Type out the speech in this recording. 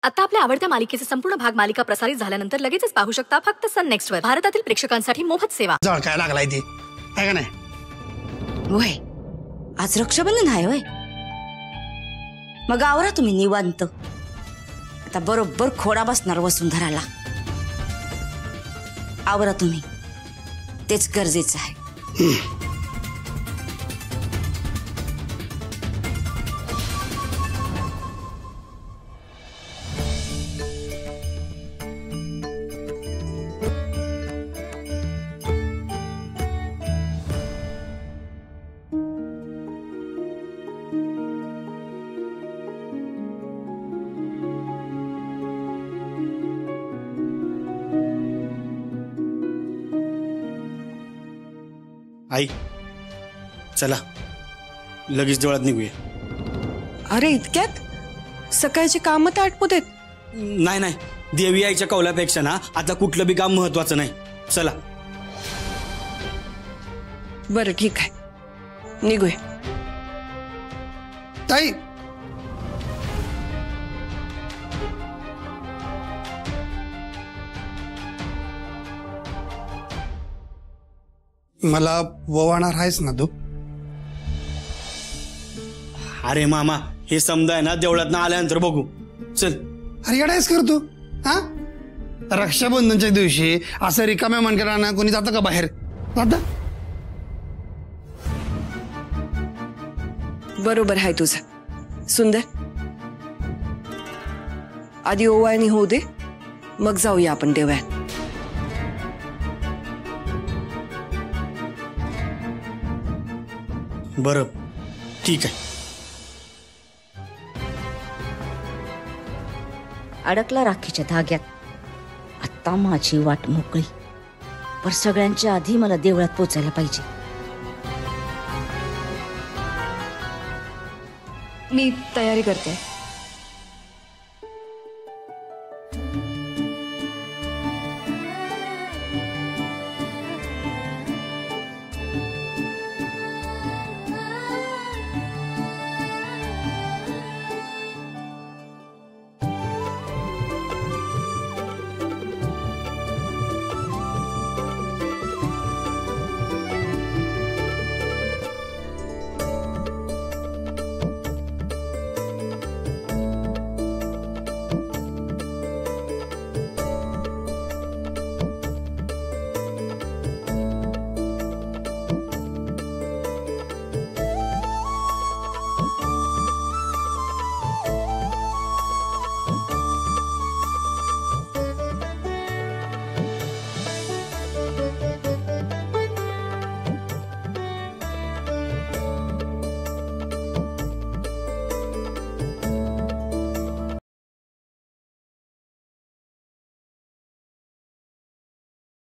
आता आपल्या आवडत्या मालिकेचे संपूर्ण भाग मालिका प्रसारित झाल्यानंतर लगेचच पाहू शकता फक्त सन नेक्स्ट वर. भारतातील प्रेक्षकांसाठी मोफत सेवा. काय लागलाय ते आहे का नाही? वय आज रक्षाबंधन आहे वय. मग आवरा तुम्ही निवांत. आता बरोबर खोडा बसणार वसुंधराला. आवरा तुम्ही, तेच गरजेचं आहे. आई चला लगेच देवळात निघूया. अरे इतक्यात? सकाळची कामं तर आटपू देत. नाही नाही, देवी आईच्या कौलापेक्षा ना आता कुठलं बी काम महत्वाचं नाही. चला. बरं ठीक आहे, निघूया. ताई मला ववाणार आहेस ना तू? अरे मामा, हे समजाय ना देवळात ना आल्यानंतर बघू. चल. अरे येडायस कर तू. हा, रक्षाबंधनच्या दिवशी असं रिकाम्या मनकरांना कोणी जातं का बाहेर? जात. बरोबर आहे तुझं सुंदर. आधी ओवाळणी होऊ दे, मग जाऊया आपण देवळात. बरं ठीक आहे. अडकला राखीच्या धाग्यात. आता माझी वाट मोकळी. पण सगळ्यांच्या आधी मला देवळात पोचायला पाहिजे. मी तयारी करते.